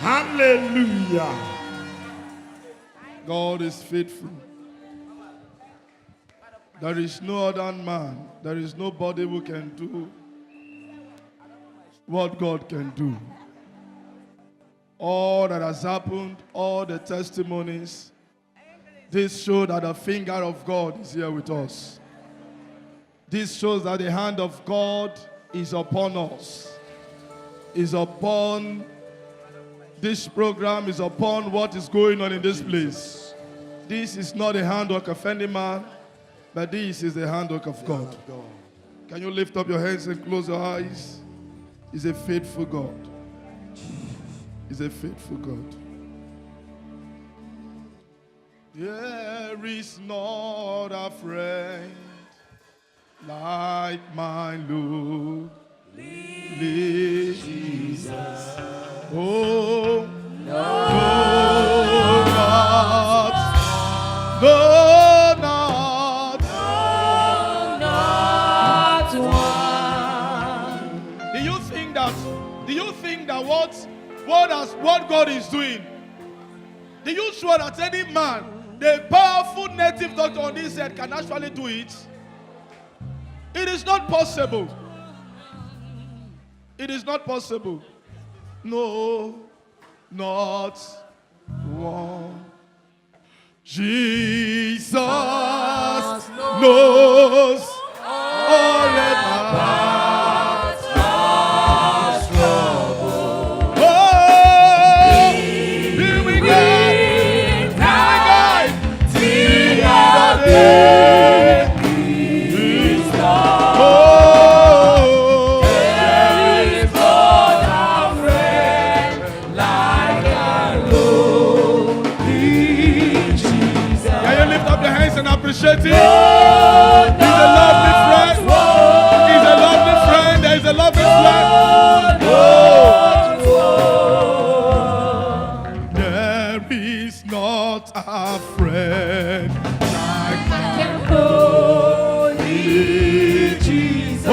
Hallelujah. God is faithful. There is no other man, there is nobody who can do what God can do. All that has happened, all the testimonies, this shows that the finger of God is here with us. This shows that the hand of God is upon us, is upon this program, is upon what is going on in this place. This is not the handwork of any man, but this is the handwork of God. Can you lift up your hands and close your eyes? He's a faithful God. He's a faithful God. There is not a friend like my Lord, Jesus. Oh, no, not, no, not one. Do you think that what God is doing? Do you sure that any man, the powerful native doctor on this earth, can actually do it? It is not possible. It is not possible. No, not one. Jesus knows all about our trouble. Oh, here we go. Appreciate it. He's a lovely friend. He's a lovely friend. There is a lovely friend. There is not a friend like holy Jesus.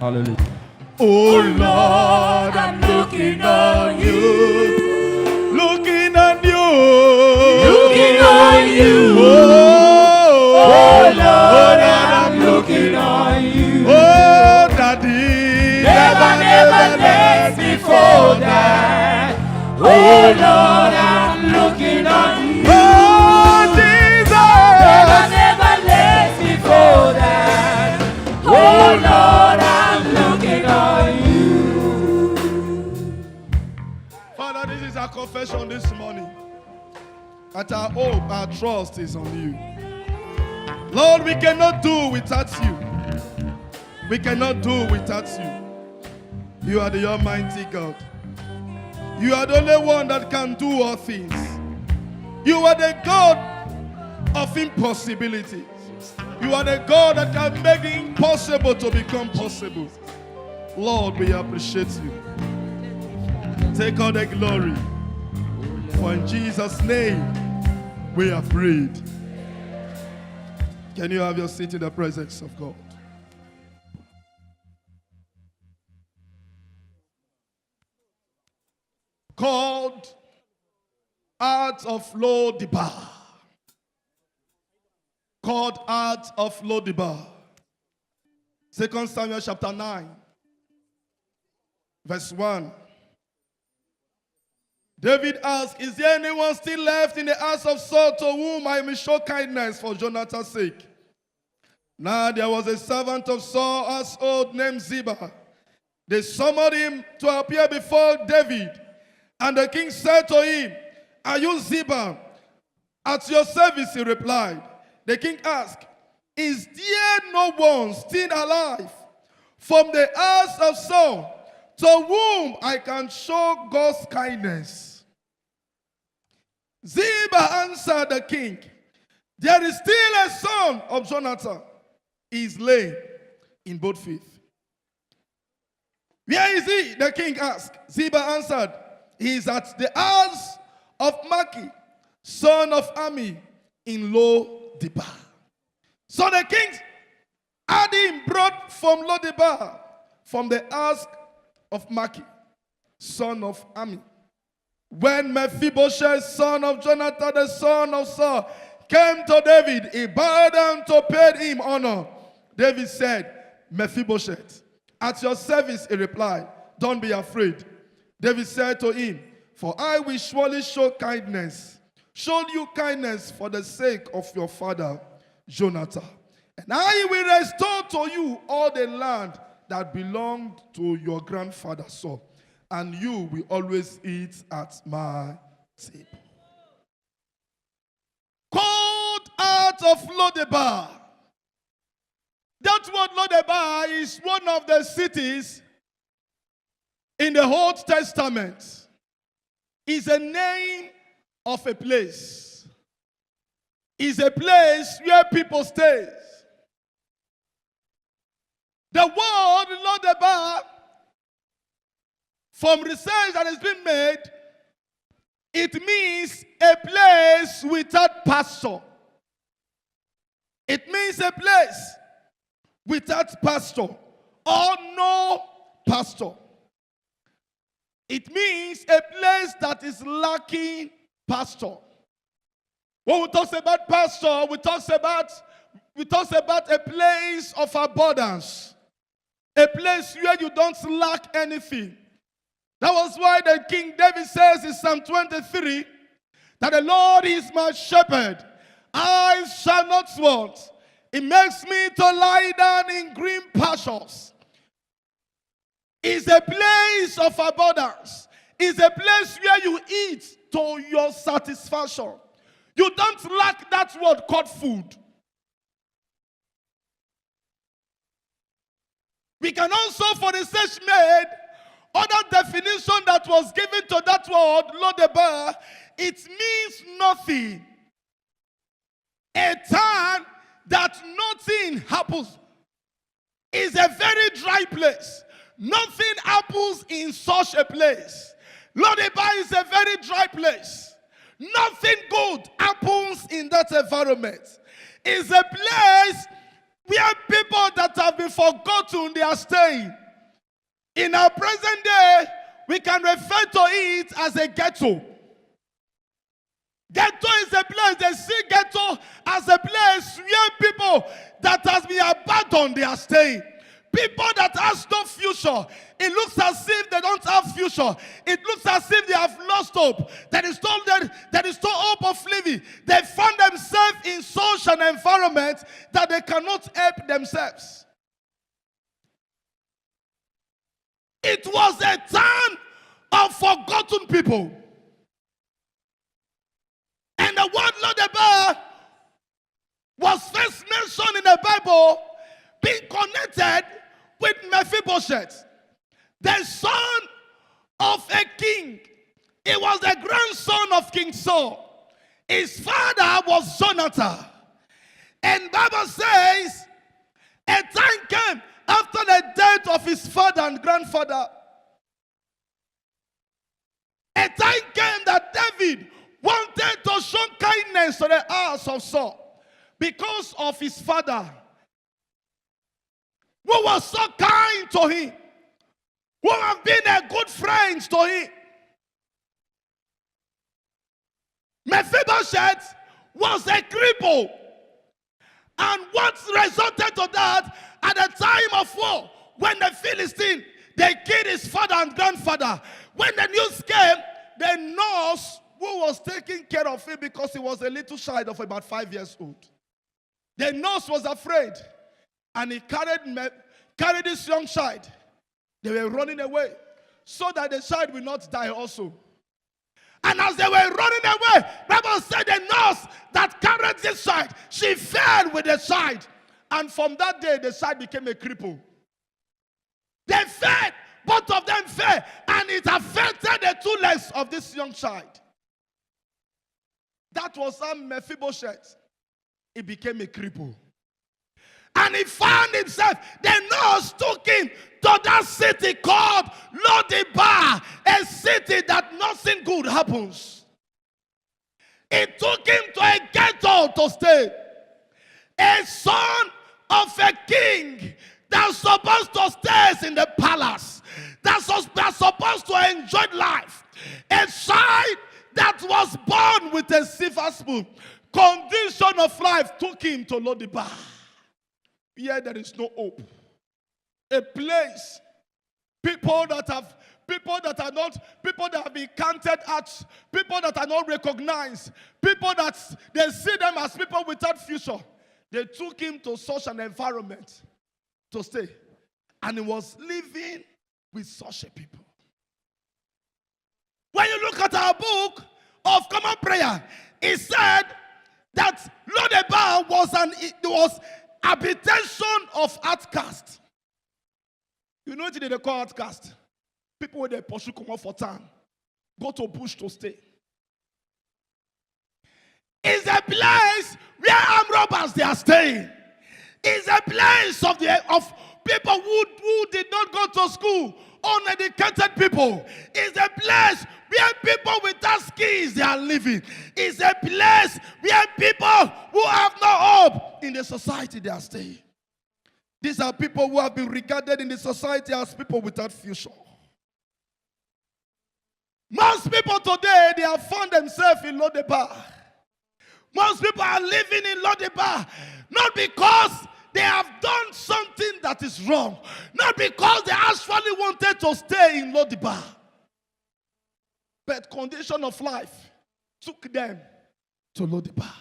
Hallelujah. Oh Lord, I'm looking Oh Lord, I'm looking on you. Oh Jesus, Never let me go down. Oh Lord, I'm looking on you. Father, this is our confession this morning. That our hope, our trust is on you. Lord, we cannot do without you. We cannot do without you. You are the Almighty God. You are the only one that can do all things. You are the God of impossibilities. You are the God that can make the impossible to become possible. Lord, we appreciate you. Take all the glory. For in Jesus' name, we have prayed. Can you have your seat in the presence of God? Called Heart of Lo-debar. Called Heart of Lo-debar. 2 Samuel chapter 9, verse 1. David asked, is there anyone still left in the house of Saul to whom I may show kindness for Jonathan's sake? Now there was a servant of Saul's household named Ziba. They summoned him to appear before David. And the king said to him, are you Ziba? At your service, he replied. The king asked, is there no one still alive from the house of Saul to whom I can show God's kindness? Ziba answered the king, there is still a son of Jonathan. He is lame in both feet. Where is he? The king asked. Ziba answered, he is at the house of Maki, son of Ami, in Lo-debar. So the king had him brought from Lo-debar, from the house of Maki, son of Ami. When Mephibosheth, son of Jonathan, the son of Saul, came to David, he bowed down to pay him honor. David said, Mephibosheth, at your service, he replied, don't be afraid. David said to him, for I will surely show you kindness for the sake of your father, Jonathan. And I will restore to you all the land that belonged to your grandfather Saul. And you will always eat at my table. Called out of Lo-debar. That word Lo-debar is one of the cities in the Old Testament. It's a name of a place. It's a place where people stay. The word Lo-debar, from research that has been made, it means a place without pasture. It means a place without pasture or no pasture. It means a place that is lacking pasture. When we talk about pasture, we talk about a place of abundance, a place where you don't lack anything. That was why the King David says in Psalm 23 that the Lord is my shepherd, I shall not want. He makes me to lie down in green pastures. It's a place of abundance. It's a place where you eat to your satisfaction. You don't lack that word called food. We can also, for the sake made, other definition that was given to that word, Lo-debar, it means nothing. A town that nothing happens. Is a very dry place. Nothing happens in such a place. Lo-debar is a very dry place. Nothing good happens in that environment. It's a place where people that have been forgotten, they are staying. In our present day, we can refer to it as a ghetto. Ghetto is a place, they see ghetto as a place where people that has been abandoned, they are staying. People that has no future, it looks as if they don't have future. future. It looks as if they have lost hope. There is no hope of living. They find themselves in such an environment that they cannot help themselves. It was a time of forgotten people. And the word Lo-debar was first mentioned in the Bible being connected with Mephibosheth, the son of a king. He was the grandson of King Saul. His father was Jonathan. And Bible says, a time came after the death of his father and grandfather. A time came that David wanted to show kindness to the house of Saul because of his father, who was so kind to him, who have been a good friend to him. Mephibosheth was a cripple. And what resulted to that at the time of war, when the Philistine, they killed his father and grandfather. When the news came, the nurse who was taking care of him, because he was a little child of about 5 years old, the nurse was afraid. And he carried this young child. They were running away so that the child will not die also. And as they were running away, Bible said the nurse that carried this child, she fell with the child. And from that day, the child became a cripple. They fell. Both of them fell. And it affected the 2 legs of this young child. That was how Mephibosheth, he became a cripple. And he found himself, the nurse took him to that city called Lo-debar, a city that nothing good happens. He took him to a ghetto to stay. A son of a king that's supposed to stay in the palace, that's supposed to enjoy life. A child that was born with a silver spoon. Condition of life took him to Lo-debar. Here there is no hope. A place, people that have been counted out, people that are not recognized, people that they see them as people without future. They took him to such an environment to stay. And he was living with such a people. When you look at our book of common prayer, it said that Lo-debar was habitation of outcast. You know what they call outcast? People when they pursue come out for town, go to bush to stay. It's a place where armed robbers they are staying. It's a place of people who did not go to school, uneducated people. It's a place where people without skills they are living. It's a place where people who have no hope in the society they are staying. These are people who have been regarded in the society as people without future. Most people today, they have found themselves in Lo-debar. Most people are living in Lo-debar, not because they have done something that is wrong, not because they actually wanted to stay in Lo-debar, but condition of life took them to Lo-debar.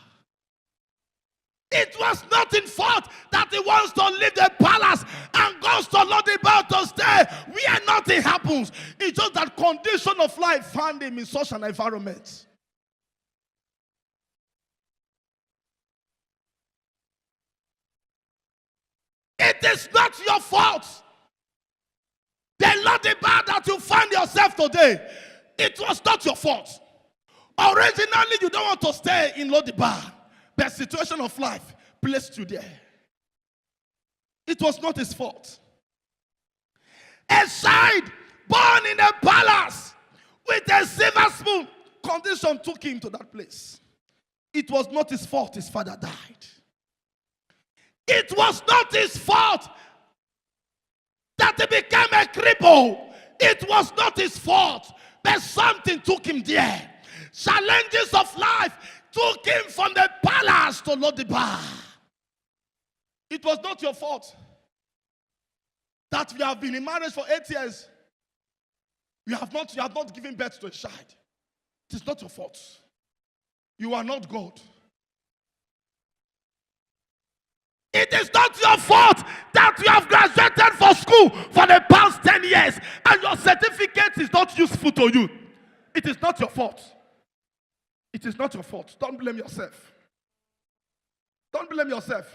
It was not in fault that he wants to leave the palace and goes to Lo-debar to stay where nothing happens. It's just that condition of life found him in such an environment. It is not your fault. The Lo-debar that you find yourself today, it was not your fault. Originally, you don't want to stay in Lo-debar. The situation of life placed you there. It was not his fault. A child born in a palace with a silver spoon, condition took him to that place. It was not his fault his father died. It was not his fault that he became a cripple. It was not his fault, but something took him there. Challenges of life took him from the palace to Lo-debar. It was not your fault that we have been in marriage for 8 years. You have not given birth to a child. It is not your fault. You are not God. It is not your fault that you have graduated for school for the past 10 years and your certificate is not useful to you. It is not your fault. It is not your fault. Don't blame yourself. Don't blame yourself.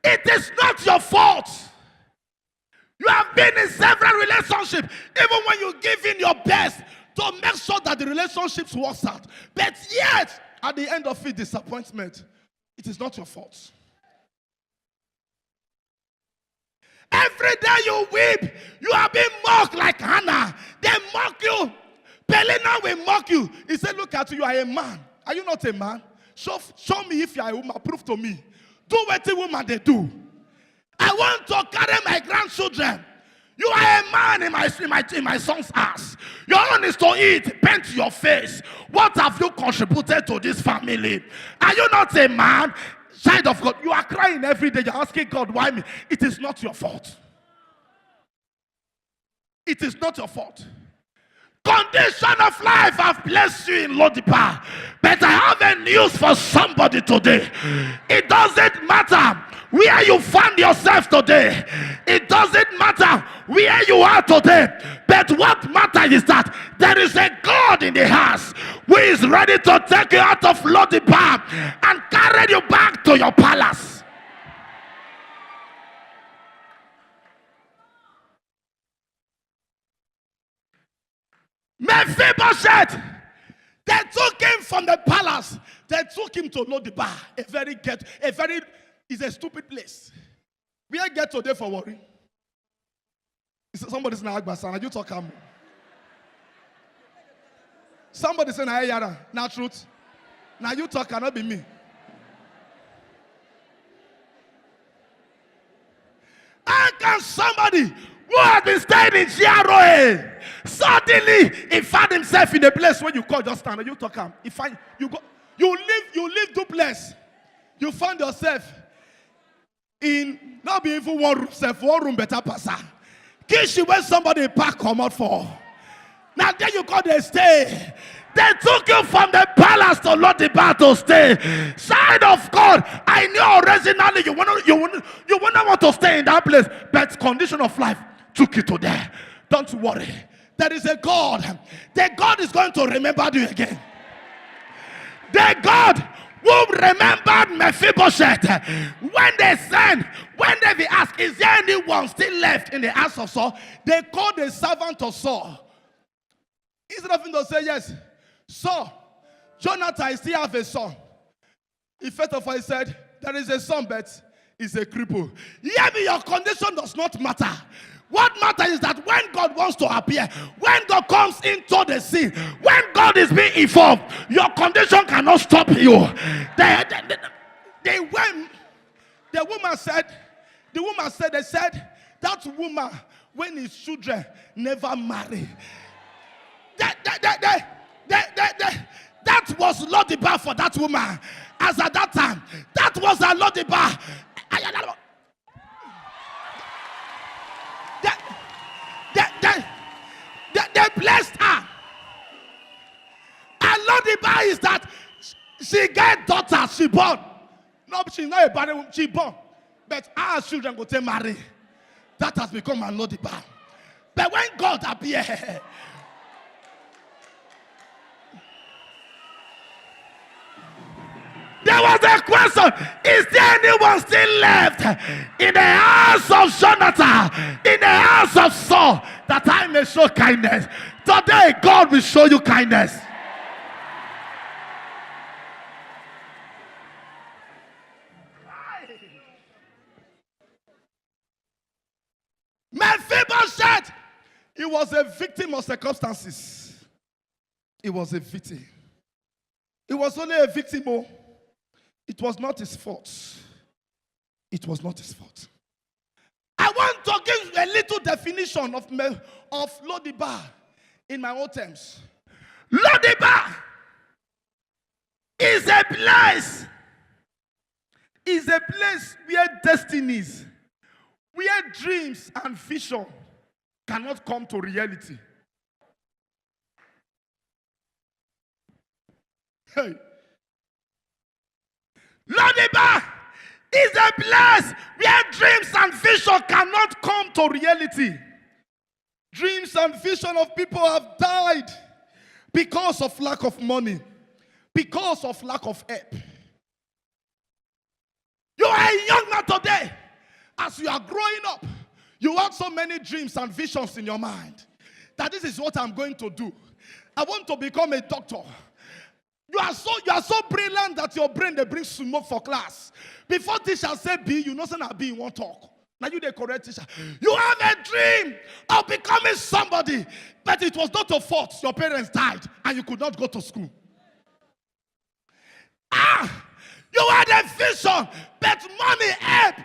It is not your fault. You have been in several relationships, even when you give in your best to make sure that the relationships works out. But yet, at the end of it, disappointment. It is not your fault. Every day you weep, you are being mocked like Hannah. They mock you. Pelina will mock you. He said, look at you, you are a man. Are you not a man? Show me if you are a woman. Prove to me. Do what the woman they do. I want to carry my grandchildren. You are a man in my son's house. Your own is to eat, paint your face. What have you contributed to this family? Are you not a man? Child of God, you are crying every day. You're asking God, why me? It is not your fault. It is not your fault. Condition of life have placed you in Lodibar. But I have a news for somebody today. It doesn't matter where you find yourself today. It doesn't matter where you are today. But what matters is that there is a God in the house who is ready to take you out of Lodibar and carry you back to your palace. Mephibosheth, they took him from the palace. They took him to Lodibar, it's a stupid place. We ain't get today for worry. Somebody's in Agbasana, you talk about. Somebody say na yara, na truth. Now you talk cannot be me. How can somebody who has been staying in GROA suddenly he found himself in a place where you call just stand and you talk him. You leave duplex. You find yourself in not be even one room better passer. Kishi where somebody park come out for. Now there you call they stay. They took you from the palace to Lodibar to stay. Side of God, I knew originally you wouldn't want to stay in that place, but condition of life took you to there. Don't worry. There is a God. The God is going to remember you again. The God who remembered Mephibosheth when they asked, is there anyone still left in the house of Saul? They called the servant of Saul. Instead of him to say yes, Saul, Jonathan still have a son. He first of all said, there is a son, but he's a cripple. Hear me, your condition does not matter. What matters is that when God wants to appear, when God comes into the scene, when God is being involved, your condition cannot stop you. The woman said, that woman, when his children never marry, that was Lodibar for that woman. As at that time, that was a Lodibar. They blessed her. And Lodibar is that she get daughters, she born. No, she's not a bad woman, she born. But our children go to marry. That has become a Lodibar. But when God appeared, there was a question, is there anyone still left in the house of Jonathan, in the house of Saul, that I may show kindness? Today, God will show you kindness. Mephibosheth, he was a victim of circumstances. He was a victim. He was only a victim. Oh. It was not his fault. It was not his fault. I want to give a little definition of Lodibar in my own terms. Lodibar is a place where destinies, where dreams and vision cannot come to reality. Hey. Lodibar is a place where dreams and vision cannot come to reality. Dreams and vision of people have died because of lack of money, because of lack of help. You are a young man today. As you are growing up, you have so many dreams and visions in your mind that this is what I'm going to do. I want to become a doctor. You are so brilliant that your brain they bring smoke for class. Before teacher say B, you know say na B, you won't talk. Now you the correct teacher. You have a dream of becoming somebody, but it was not your fault. Your parents died and you could not go to school. You had a vision, but money, help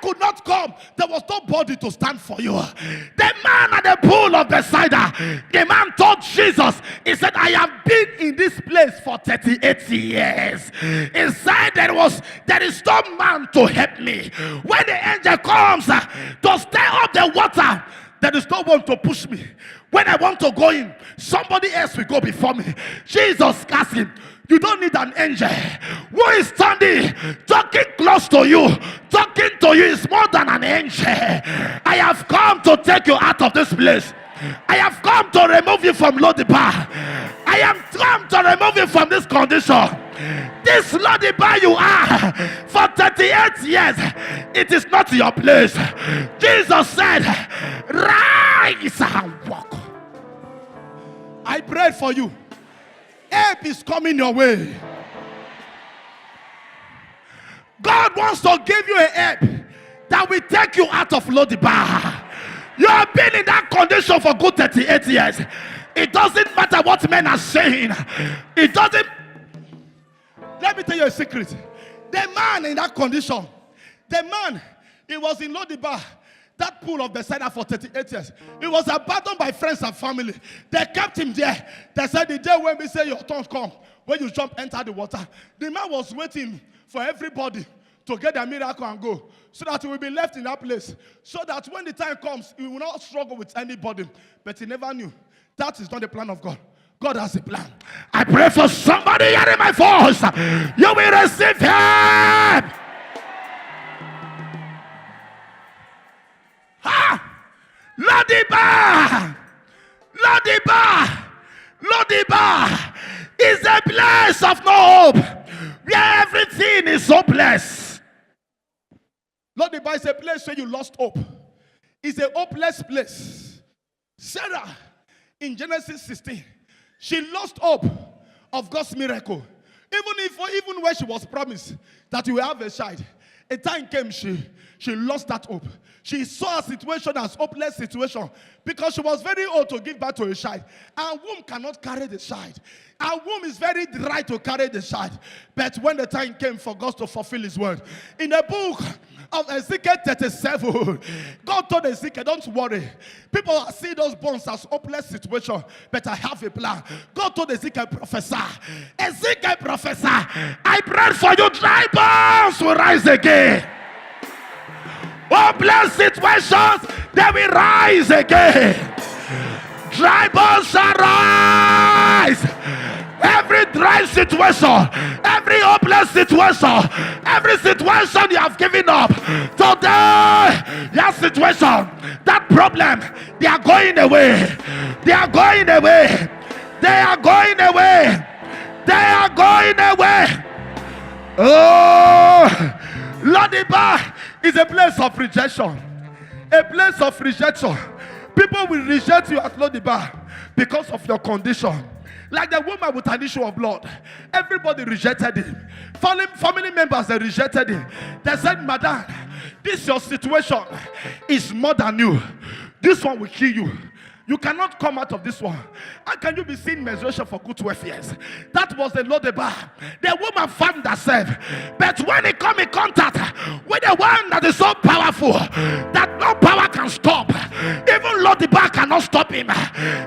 could not come. There was nobody to stand for you. The man at the pool of Bethesda, the man told Jesus, he said, I have been in this place for 38 years. He said there is no man to help me. When the angel comes to stir up the water, there is no one to push me. When I want to go in, somebody else will go before me. Jesus asked him, you don't need an angel. Who is standing, talking close to you? Talking to you is more than an angel. I have come to take you out of this place. I have come to remove you from Lodibar. I am come to remove you from this condition. This Lodibar you are for 38 years, it is not your place. Jesus said, rise and walk. I prayed for you. Help is coming your way. God wants to give you a help that will take you out of Lodibar. You have been in that condition for good 38 years. It doesn't matter what men are saying. It doesn't. Let me tell you a secret. The man in that condition, he was in Lodibar, that pool of Bethesda for 38 years. He was abandoned by friends and family. They kept him there. They said, the day when we say your turn come, when you jump, enter the water. The man was waiting for everybody to get their miracle and go, so that he will be left in that place, so that when the time comes, he will not struggle with anybody. But he never knew. That is not the plan of God. God has a plan. I pray for somebody hearing my voice. You will receive help. Lodibar is a place of no hope, where everything is hopeless. Lodibar is a place where you lost hope. It's a hopeless place. Sarah, in Genesis 16, she lost hope of God's miracle. Even when she was promised that you will have a child, a time came she lost that hope. She saw a situation as hopeless situation because she was very old to give birth to a child. Her womb cannot carry the child. Her womb is very dry to carry the child. But when the time came for God to fulfill his word, in the book of Ezekiel 37, God told Ezekiel, don't worry. People are seeing those bones as hopeless situation, but I have a plan. God told Ezekiel, prophesy. Ezekiel, prophesy. I pray for you, dry bones will rise again. Hopeless situations, they will rise again. Dry bones shall rise. Every dry situation, every hopeless situation, every situation you have given up, today, your situation, that problem, they are going away. They are going away. They are going away. They are going away. Oh, Lodibar is a place of rejection. A place of rejection. People will reject you at Lodibar because of your condition. Like the woman with an issue of blood. Everybody rejected him. Family members, they rejected him. They said, Madam, this your situation is more than you. This one will kill you. You cannot come out of this one. How can you be seeing menstruation for good 12 years? That was the Lodibar. The woman found herself. But when he come in contact with the one that is so powerful that no power can stop, even Lodibar cannot stop him.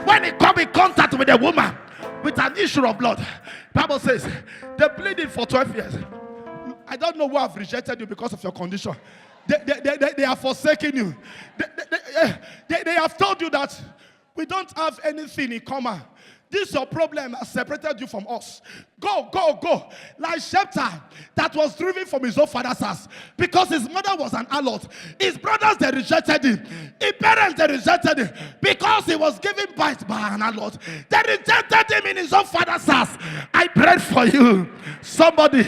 When he come in contact with a woman with an issue of blood, Bible says they bleeding for 12 years. I don't know who have rejected you because of your condition. They are forsaking you. They have told you that we don't have anything in common. This your problem has separated you from us. Go, go, go. Like Shepherd that was driven from his own father's house because his mother was an harlot. His brothers, they rejected him. His parents, they rejected him because he was given birth by an harlot. They rejected him in his own father's house. I prayed for you. Somebody,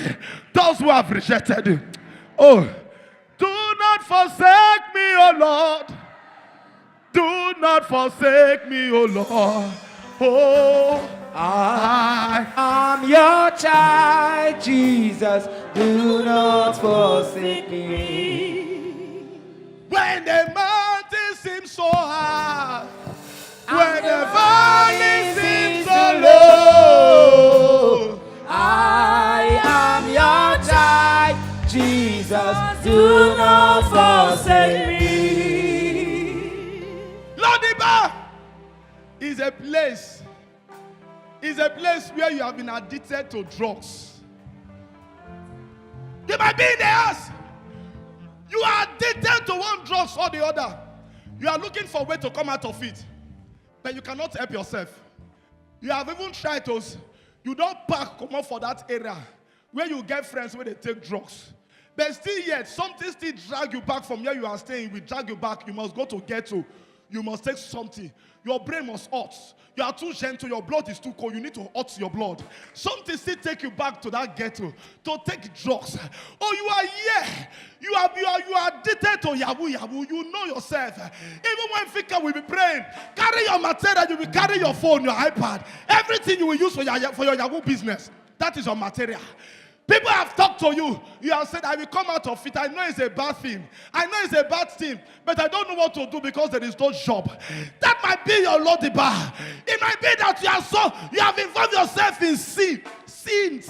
those who have rejected you. Oh, do not forsake me, O Lord. Do not forsake me, O Lord. Oh, I am your child, Jesus. Do not forsake me. When the mountain seems so high, when the valley seems so low, I am your child, Jesus. Do not forsake me. Lodiba is a place where you have been addicted to drugs. You might be in the house. You are addicted to one drug or the other. You are looking for a way to come out of it, but you cannot help yourself. You have even tried to. You don't come up for that area where you get friends where they take drugs. But still yet, something still drag you back from where you are staying. We drag you back. You must go to ghetto. You must take something. Your brain must hot. You are too gentle. Your blood is too cold. You need to hot your blood. Something still take you back to that ghetto to take drugs. Oh, you are here. You are addicted to Yahoo. You know yourself. Even when Fika will be praying, carry your material. You will carry your phone, your iPad, everything you will use for your Yahoo business. That is your material. People have talked to you. You have said, I will come out of it. I know it's a bad thing. I know it's a bad thing. But I don't know what to do because there is no job. That might be your Lodibar. It might be that you have involved yourself in sin. Sin.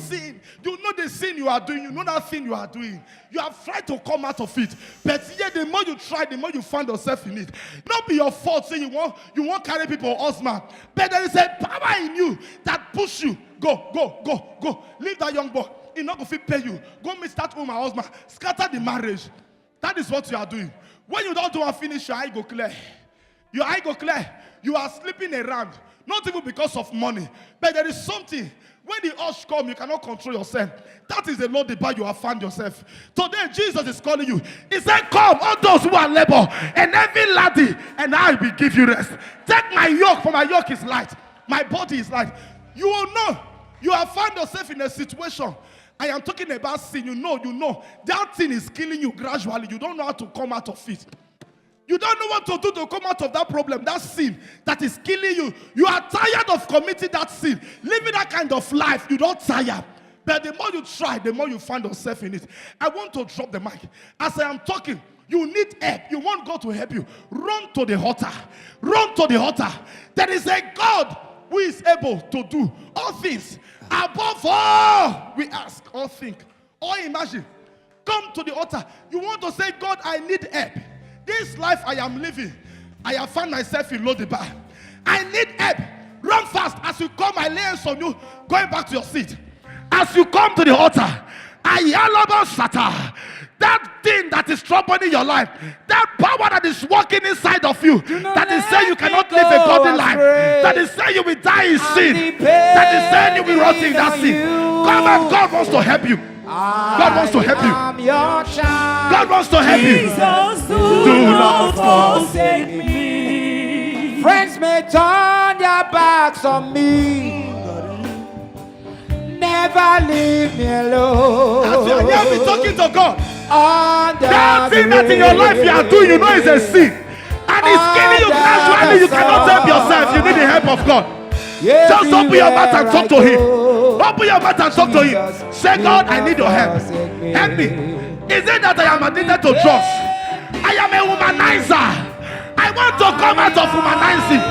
You know the sin you are doing. You know that thing you are doing. You have tried to come out of it. But yet the more you try, the more you find yourself in it. Not be your fault. Say you won't carry people husband. But there is a power in you that push you. Go. Leave that young boy. He's not going to pay you. Go meet that woman, husband. Scatter the marriage. That is what you are doing. When you don't do and finish, your eye go clear. Your eye go clear. You are sleeping around. Not even because of money. But there is something. When the urge comes, you cannot control yourself. That is the Lord the bar you have found yourself. Today, Jesus is calling you. He said, come, all those who are labor, and every laddie, and I will give you rest. Take my yoke, for my yoke is light. My body is light. You will know. You have found yourself in a situation. I am talking about sin. You know. That thing is killing you gradually. You don't know how to come out of it. You don't know what to do to come out of that problem, that sin that is killing you. You are tired of committing that sin. Living that kind of life, you don't tire. But the more you try, the more you find yourself in it. I want to drop the mic. As I am talking, you need help. You want God to help you. Run to the altar. Run to the altar. There is a God who is able to do all things. Above all, we ask or think or imagine. Come to the altar. You want to say, God, I need help. This life I am living, I have found myself in Lodibar. I need help. Run fast. As you come, I lay hands on you, going back to your seat. As you come to the altar, that thing that is troubling your life, that power that is working inside of you, that is saying you cannot live a godly life, that is saying you will die in sin, that is saying you will rot in that sin. Come on, God wants to help you. God wants to help you. God wants to help you. Jesus, do not forsake me. Friends may turn their backs on me. Never leave me alone. As you are here, be talking to God. Under That thing that in your life you are doing, you know is a sin. And it's killing you gradually. You cannot help yourself. You need the help of God. Just open your mouth and talk to Him. Open your mouth and talk to Him. Say, God, I need your help. Help me. Is it that I am addicted to drugs? I am a womanizer. I want to come out of womanizing,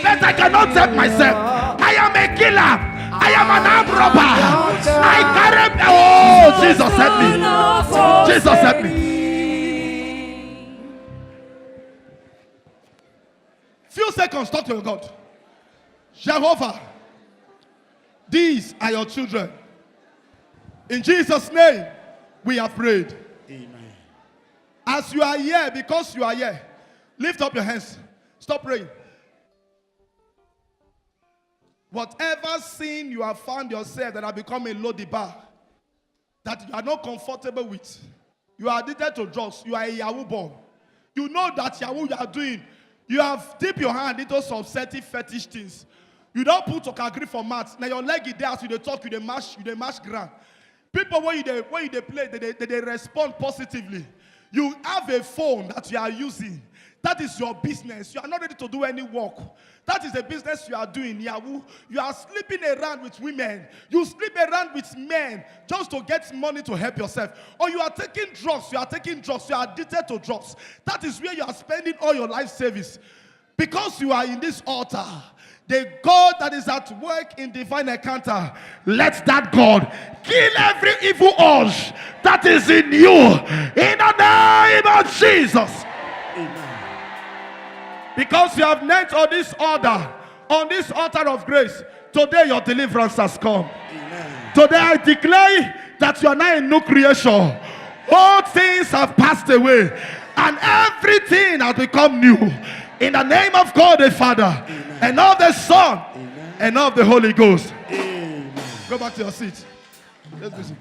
but I cannot help myself. I am a killer. I am an armed robber. I carry. Oh, Jesus help me. Jesus help me. Few seconds, talk to your God. Jehovah, these are your children. In Jesus' name, we have prayed. Amen. As you are here, because you are here, lift up your hands. Stop praying. Whatever sin you have found yourself that have become a loady bar, that you are not comfortable with, you are addicted to drugs, you are a Yahoo boy. You know that Yahoo you are doing, you have dipped your hand into some certain fetish things. You don't put agree for maths. Now your leg is there as you dey talk, you dey mash ground. People when you play, they respond positively. You have a phone that you are using. That is your business. You are not ready to do any work. That is the business you are doing. Yahoo. You are sleeping around with women. You sleep around with men just to get money to help yourself. Or you are taking drugs. You are addicted to drugs. That is where you are spending all your life savings. Because you are in this altar, the God that is at work in divine encounter, let that God kill every evil urge that is in you. In the name of Jesus. Amen. Because you have knelt on this altar of grace, today your deliverance has come. Amen. Today I declare that you are now a new creation. All things have passed away and everything has become new. In the name of God the Father, amen, and of the Son, amen, and of the Holy Ghost. Amen. Go back to your seat. Let's music.